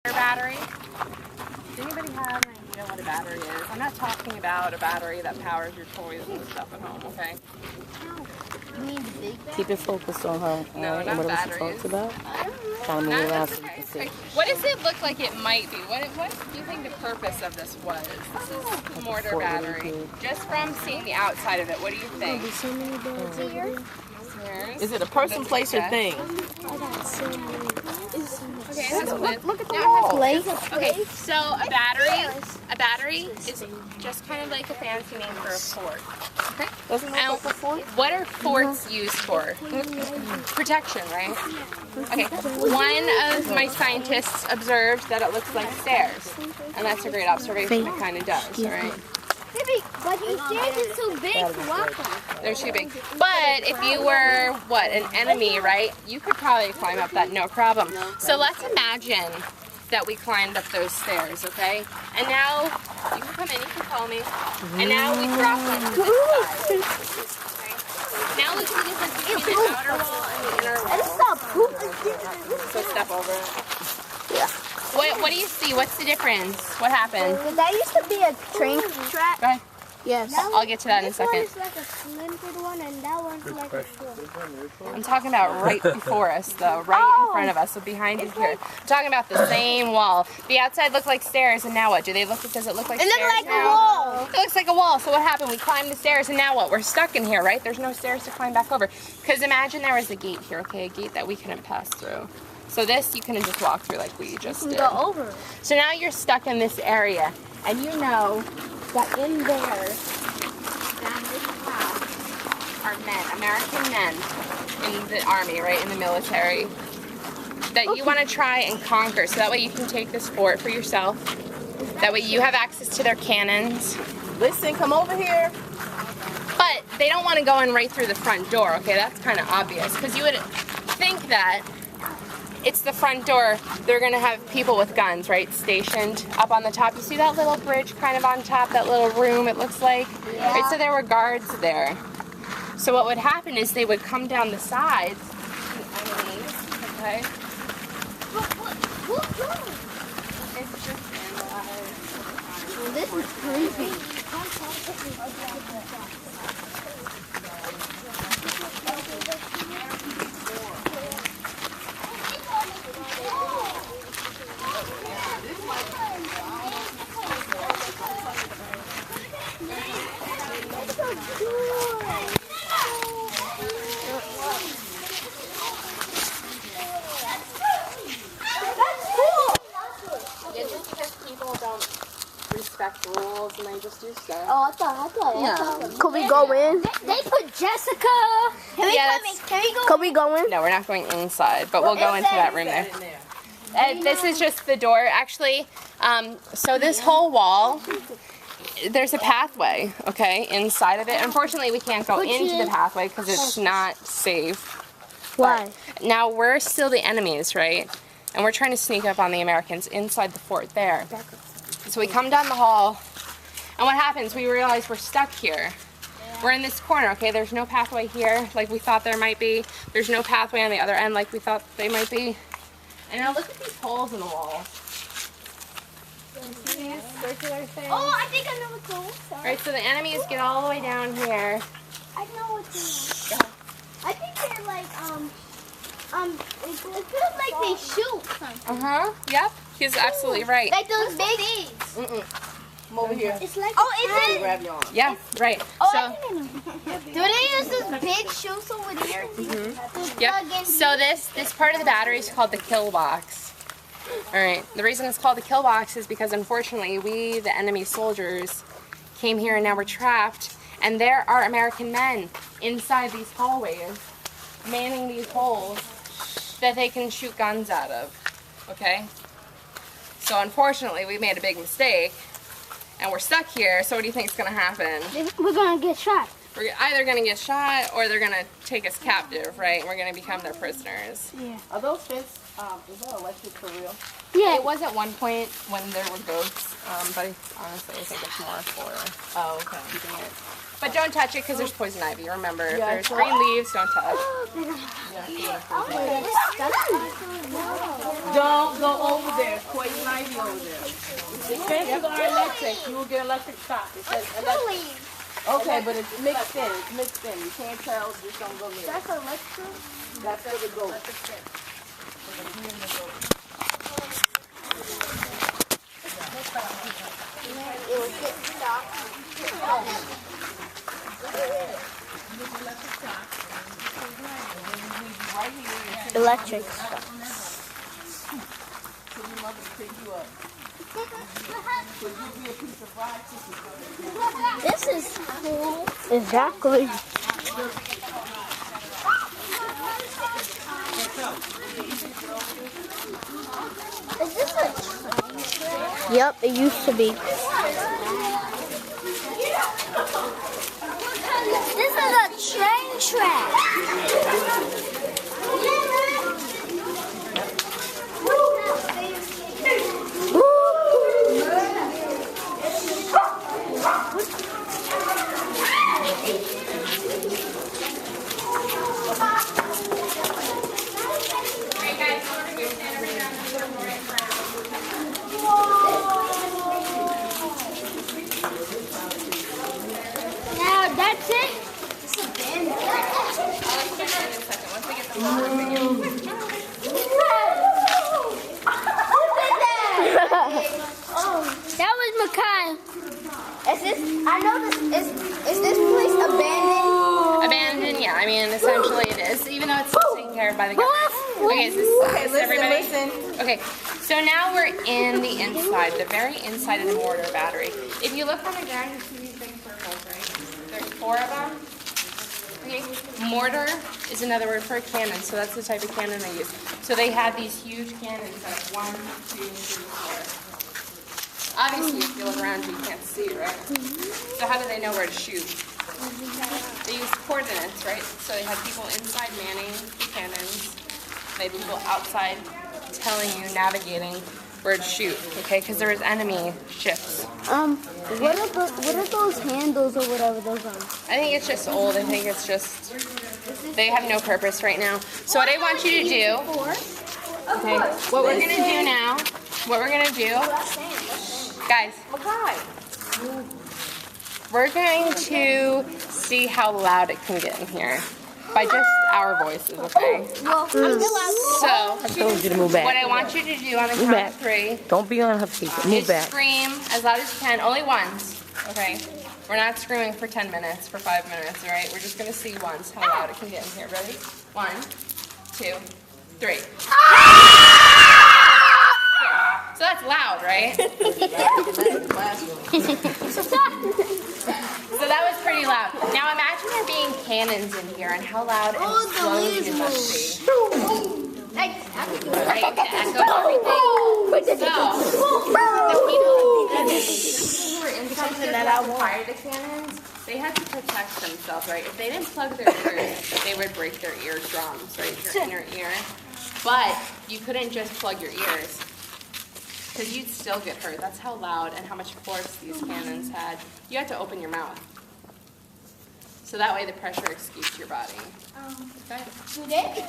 Battery. Does anybody have an idea what a battery is? I'm not talking about a battery that powers your toys and stuff at home, okay? You mean the big battery? Keep it focused on her. No, right? not and whatever batteries. she talks about. Kind of No, move around that's so you okay. can see. Okay. What does it look like it might be? What do you think the purpose of this was? This is the Mortar battery. Just from seeing the outside of it, what do you think? There's so many birds here. Is it a person, place, or thing? I got so many. Okay, that's Look at the now it has wall. Place. Okay, so a battery is just kind of like a fancy name for a fort. Okay? Doesn't look like a fort? What are forts used for? Protection, right? Okay, one of my scientists observed that it looks like stairs. And that's a great observation, it kind of does, right? But these stairs are too big to walk on. They're too big. But if you were, what, an enemy, right? You could probably climb up that, no problem. So let's imagine that we climbed up those stairs, okay? And now, you can come in, you can follow me. And now we drop on this side. Okay? Now we can get this between the outer wall and the inner wall. So step over it. Yeah. What do you see? What's the difference? What happened? That used to be a train track. Go ahead. Yes. I'll get to that in a second. This one is like a slanted one, and that one's like a short. I'm talking about right before us, though, right in front of us, so behind you here. I'm talking about the same wall. The outside looked like stairs, and now what? Does it look like stairs like now? a wall. It looks like a wall. So what happened? We climbed the stairs, and now what? We're stuck in here, right? There's no stairs to climb back over. Because imagine there was a gate here, okay? A gate that we couldn't pass through. So this you couldn't just walk through like we just did. Go over. So now you're stuck in this area, and you know that in there, down this path, are men, American men in the army, right, in the military, that you want to try and conquer. So that way you can take this fort for yourself. That way you have access to their cannons. Listen, come over here. But they don't want to go in right through the front door, okay? That's kind of obvious, because you would think that it's the front door. They're going to have people with guns, right, stationed up on the top. You see that little bridge kind of on top, that little room it looks like? Yeah. Right, so there were guards there. So what would happen is they would come down the sides, okay? It's just analyzed. This is creepy. Respect rules and they just do stuff. Oh, I thought. Could we go in? They put Jessica. Can we go in? No, we're not going inside, but we'll go into that room there. This is just the door, actually. So this whole wall, there's a pathway, okay, inside of it. Unfortunately, we can't go into the pathway because it's not safe. Why? Now, we're still the enemies, right? And we're trying to sneak up on the Americans inside the fort there. So we come down the hall, and what happens? We realize we're stuck here. We're in this corner, okay? There's no pathway here like we thought there might be. There's no pathway on the other end like we thought they might be. And now look at these holes in the wall. See these circular things? Oh, I think I know what's going on. Right, so the enemies get all the way down here. I know what's going on. I think they're like, it feels like they shoot something. Uh-huh, yep. He's absolutely right. Like those big things. Come over here. It's like is it? Grab your arm. Yeah, right. Oh, So, I think I know. Do they use this big shoes over here? yep. So this part of the battery is called the kill box. All right. The reason it's called the kill box is because unfortunately we, the enemy soldiers, came here and now we're trapped. And there are American men inside these hallways, manning these holes that they can shoot guns out of. Okay. So unfortunately we made a big mistake. And we're stuck here, so what do you think is going to happen? We're going to get shot. We're either going to get shot or they're going to take us captive, right? We're going to become their prisoners. Yeah. Are those fence, is that electric for real? Yeah. It was at one point when there were goats, but honestly I think it's more for keeping it. But don't touch it because there's poison ivy. Remember, if there's green leaves, don't touch. Don't go over there. wavy over there. The fences are electric. You will get electric shock. It says electric. Okay, but it's mixed in. It's mixed in. You can't tell. Just don't go near it. That's electric. That's for the goat. It will get stuck. Electric stuff. So your mother pick you up. Could you be a piece of fried chicken? This is cool. Exactly. Is this a train track? Yep, it used to be. This is a train track. Now that's it. That was Makai. Is this? I know this is this place abandoned? Abandoned, yeah. I mean, essentially it is, even though it's still taken care of by the government. Okay, is this everybody? Listen. Okay, so now we're in the inside, the very inside of the mortar battery. If you look on the ground, you see these big circles, right? There's 4 of them. Okay, mortar is another word for a cannon, so that's the type of cannon they use. So they had these huge cannons, like 1, 2, 3, 4. Obviously, if you look around, you can't see, right? So how do they know where to shoot? They used coordinates, right? So they had people inside manning the cannons. They had people outside telling you, navigating where to shoot, okay? Because there was enemy ships. What are those handles or whatever those are? I think it's just old. I think it's just, they have no purpose right now. So what I want you to do, okay, what we're going to do now, guys, we're going to see how loud it can get in here by just our voices, okay? Well, I'm still out. So, I told you to move back. what I want you to do on the count back. of 3 Don't be on her feet. Move is back. scream as loud as you can, only once, okay? We're not screaming for 10 minutes, for 5 minutes, all right? We're just going to see once how loud it can get in here. Ready? 1, 2, 3. So that's loud, right? So that was pretty loud. Now imagine there being cannons in here and how loud and explosive it must be. Right? The echo and everything. So, the people who were inside that fired the cannons, they had to protect themselves, right? If they didn't plug their ears, they would break their eardrums, right? Your inner ear. But you couldn't just plug your ears, because you'd still get hurt. That's how loud and how much force these cannons had. You had to open your mouth. So that way the pressure escapes your body. Okay? Do they?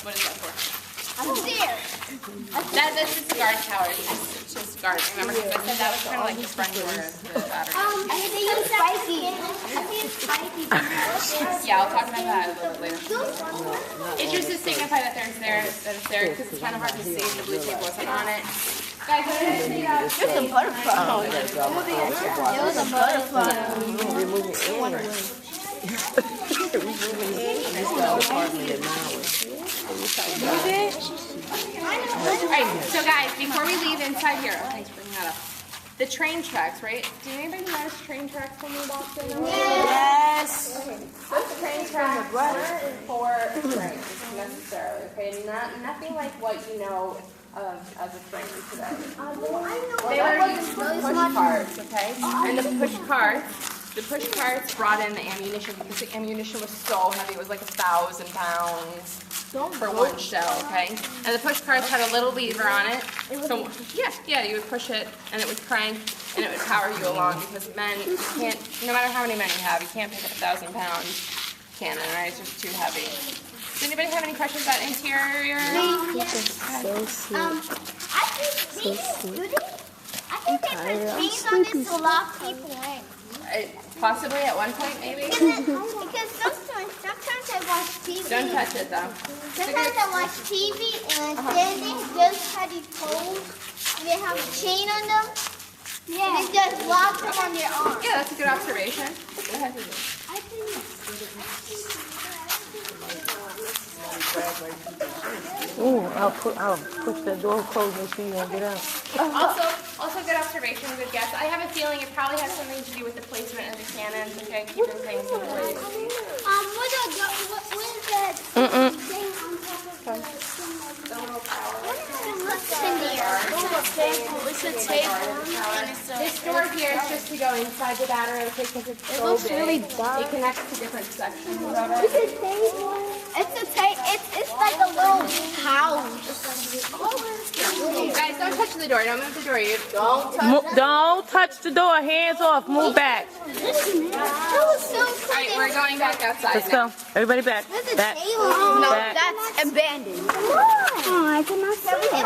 What is that for? I'm scared. That's just a guard tower. It's just guard. Remember, because I said that was kind of like the front door of the battery. I think they use spiky. Yeah, I'll talk about that a little bit later. It's just to signify that it's there, because it's kind of hard to see if the blue tape wasn't on it. Guys, what did I say? It's a butterfly. It was a butterfly. Alright, so guys, before we leave inside here, oh, thanks for bringing that up. The train tracks, right? Did anybody notice train tracks when we walked in? Yes. Okay, those train tracks weren't for trains necessarily, okay? Nothing like what you know of as a train today. They were used for push carts, okay? And the push carts brought in the ammunition because the ammunition was so heavy. It was like 1,000 pounds for one shell, okay? And the push carts had a little lever on it. So yeah, you would push it and it would crank and it would power you along because men, you can't, no matter how many men you have, you can't pick up 1,000 pounds cannon, right? It's just too heavy. Does anybody have any questions about interior? So sweet. I think they put chains on this to lock people in. Possibly at one point, maybe. Because sometimes I watch TV. Don't touch it though. Sometimes I watch TV and then they just have these poles. They have a chain on them. Yeah. They just lock them on their arm. Yeah, that's a good observation. Go ahead. Ooh, I'll push the door closed and she won't get out. Also good observation, good guess. I have a feeling it probably has something to do with the placement of the cannons. Okay, keeping things in place. What is that thing on top of the little power? It's a table. This door here is just to go inside the battery, okay, because it's so big. really dark. It connects to different sections of it. It's like a little house. Guys, don't touch the door. Don't move the door. You don't. Don't touch the door. Hands off. Move back. That was so All cool. right, we're going back outside Let's now. go. Everybody back. Back. No, Back. that's abandoned. Oh, I cannot see it.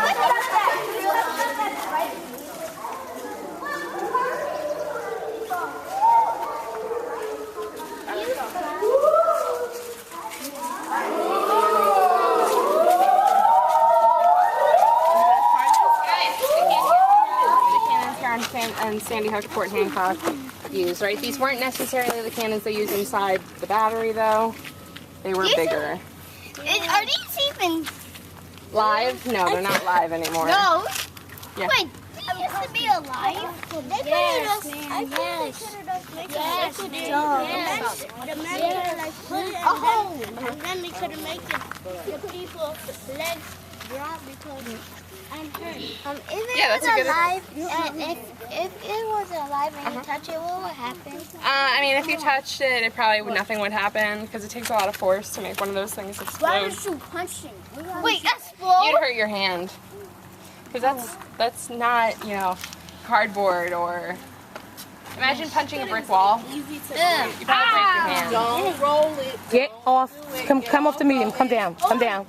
And Sandy Hook, Fort Hancock used, right? These weren't necessarily the cannons they used inside the battery, though. They were bigger. Are these even Live? No, they're not live anymore. no? Yeah. Wait, they used to be alive? Yes, I think they could have Yes, the men could like put it and then they couldn't make it. The people legs drop because I'm hurt. If Yeah, it that's a good- was alive, if it was alive and you touch it, what would happen? I mean, if you touched it, nothing would happen because it takes a lot of force to make one of those things Why explode. was you punching? Wait, explode? You'd hurt your hand because that's not, you know, cardboard or. Imagine punching a brick wall. You probably break your hand. Don't roll it. Get off. Come off the medium. Come down. Come down.